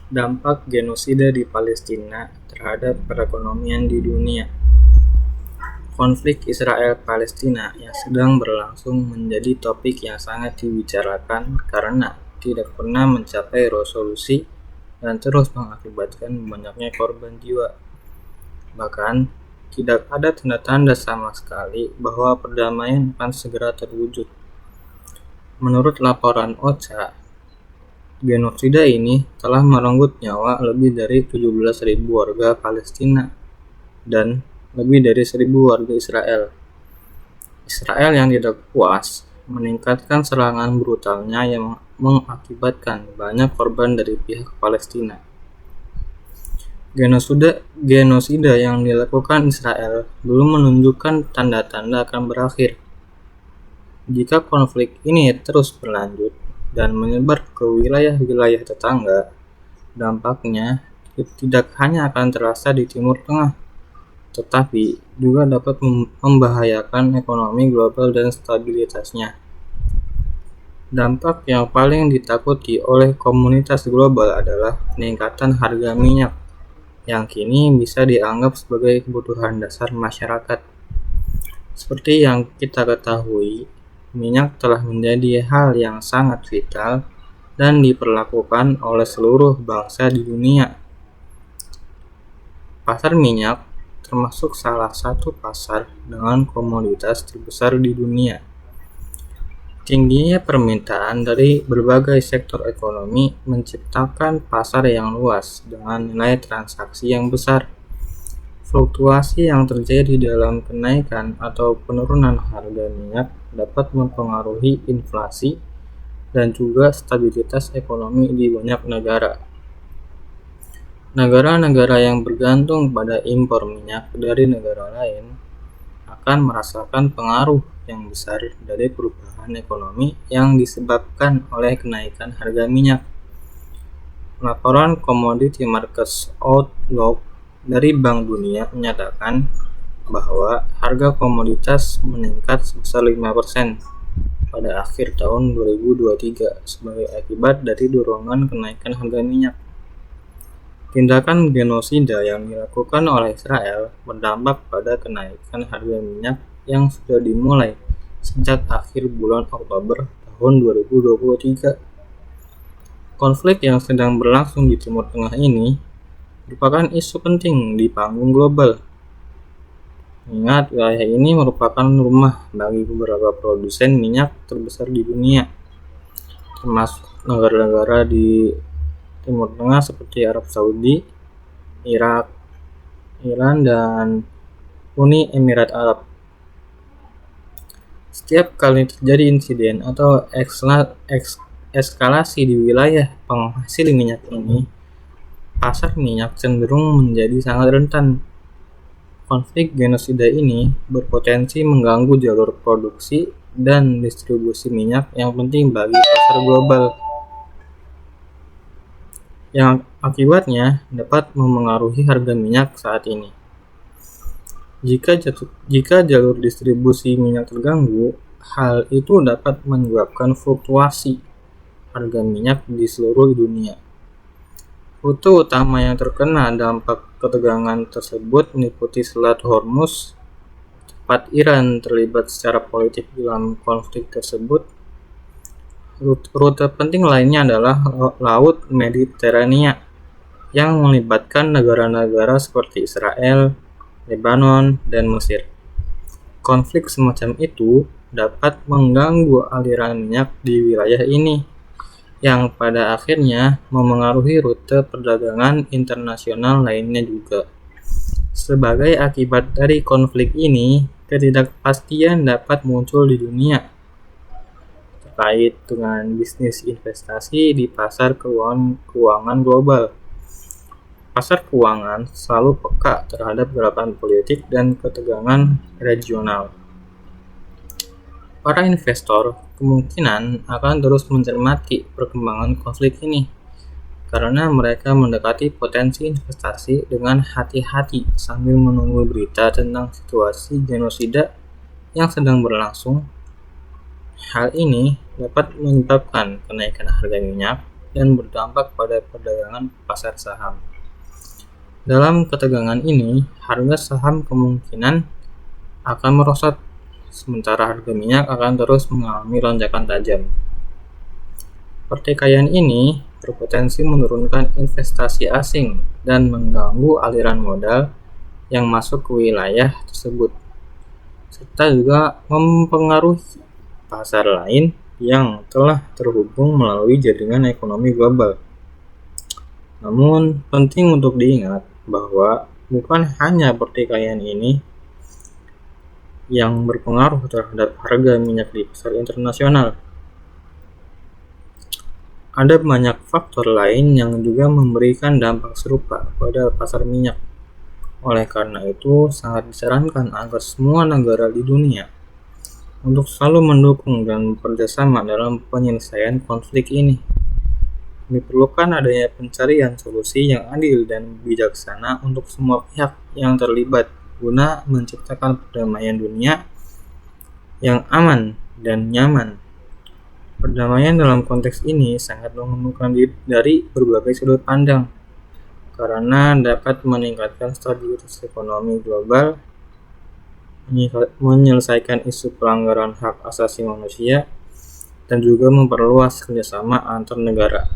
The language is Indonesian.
Dampak genosida di Palestina terhadap perekonomian di dunia. Konflik Israel-Palestina yang sedang berlangsung menjadi topik yang sangat dibicarakan karena tidak pernah mencapai resolusi dan terus mengakibatkan banyaknya korban jiwa. Bahkan, tidak ada tanda-tanda sama sekali bahwa perdamaian akan segera terwujud. Menurut laporan OCHA, genosida ini telah merenggut nyawa lebih dari 17.000 warga Palestina dan lebih dari 1.000 warga Israel. Israel yang tidak puas meningkatkan serangan brutalnya yang mengakibatkan banyak korban dari pihak Palestina. Genosida yang dilakukan Israel belum menunjukkan tanda-tanda akan berakhir. Jika konflik ini terus berlanjut dan menyebar ke wilayah-wilayah tetangga, dampaknya tidak hanya akan terasa di Timur Tengah, tetapi juga dapat membahayakan ekonomi global dan stabilitasnya. Dampak yang paling ditakuti oleh komunitas global adalah peningkatan harga minyak, yang kini bisa dianggap sebagai kebutuhan dasar masyarakat. Seperti yang kita ketahui, minyak telah menjadi hal yang sangat vital dan diperlakukan oleh seluruh bangsa di dunia. Pasar minyak termasuk salah satu pasar dengan komoditas terbesar di dunia. Tingginya permintaan dari berbagai sektor ekonomi menciptakan pasar yang luas dengan nilai transaksi yang besar. Fluktuasi yang terjadi dalam kenaikan atau penurunan harga minyak dapat mempengaruhi inflasi dan juga stabilitas ekonomi di banyak negara. Negara-negara yang bergantung pada impor minyak dari negara lain akan merasakan pengaruh yang besar dari perubahan ekonomi yang disebabkan oleh kenaikan harga minyak. Laporan Commodity Markets Outlook dari Bank Dunia menyatakan bahwa harga komoditas meningkat sebesar 5% pada akhir tahun 2023 sebagai akibat dari dorongan kenaikan harga minyak. Tindakan genosida yang dilakukan oleh Israel berdampak pada kenaikan harga minyak yang sudah dimulai sejak akhir bulan Oktober tahun 2023. Konflik yang sedang berlangsung di Timur Tengah ini merupakan isu penting di panggung global. Ingat, wilayah ini merupakan rumah bagi beberapa produsen minyak terbesar di dunia, termasuk negara-negara di Timur Tengah seperti Arab Saudi, Irak, Iran, dan Uni Emirat Arab. Setiap kali terjadi insiden atau eskalasi di wilayah penghasil minyak ini, pasar minyak cenderung menjadi sangat rentan. Konflik genosida ini berpotensi mengganggu jalur produksi dan distribusi minyak yang penting bagi pasar global, yang akibatnya dapat memengaruhi harga minyak saat ini. Jika jalur distribusi minyak terganggu, hal itu dapat menyebabkan fluktuasi harga minyak di seluruh dunia. Rute utama yang terkena dampak ketegangan tersebut meliputi Selat Hormuz, tempat Iran terlibat secara politik dalam konflik tersebut. Rute penting lainnya adalah Laut Mediterania yang melibatkan negara-negara seperti Israel, Lebanon, dan Mesir. Konflik semacam itu dapat mengganggu aliran minyak di wilayah ini, yang pada akhirnya memengaruhi rute perdagangan internasional lainnya juga. Sebagai akibat dari konflik ini, ketidakpastian dapat muncul di dunia terkait dengan bisnis investasi di pasar keuangan global. Pasar keuangan selalu peka terhadap gerakan politik dan ketegangan regional. Para investor kemungkinan akan terus mencermati perkembangan konflik ini, karena mereka mendekati potensi investasi dengan hati-hati sambil menunggu berita tentang situasi genosida yang sedang berlangsung. Hal ini dapat menyebabkan kenaikan harga minyak dan berdampak pada perdagangan pasar saham. Dalam ketegangan ini, harga saham kemungkinan akan merosot, sementara harga minyak akan terus mengalami lonjakan tajam. Pertikaian ini berpotensi menurunkan investasi asing dan mengganggu aliran modal yang masuk ke wilayah tersebut, serta juga mempengaruhi pasar lain yang telah terhubung melalui jaringan ekonomi global. Namun, penting untuk diingat bahwa bukan hanya pertikaian ini yang berpengaruh terhadap harga minyak di pasar internasional. Ada banyak faktor lain yang juga memberikan dampak serupa pada pasar minyak. Oleh karena itu, sangat disarankan agar semua negara di dunia untuk selalu mendukung dan bekerjasama dalam penyelesaian konflik ini. Diperlukan adanya pencarian solusi yang adil dan bijaksana untuk semua pihak yang terlibat guna menciptakan perdamaian dunia yang aman dan nyaman. Perdamaian dalam konteks ini sangat menguntungkan dari berbagai sudut pandang, karena dapat meningkatkan stabilitas ekonomi global, menyelesaikan isu pelanggaran hak asasi manusia, dan juga memperluas kerjasama antar negara.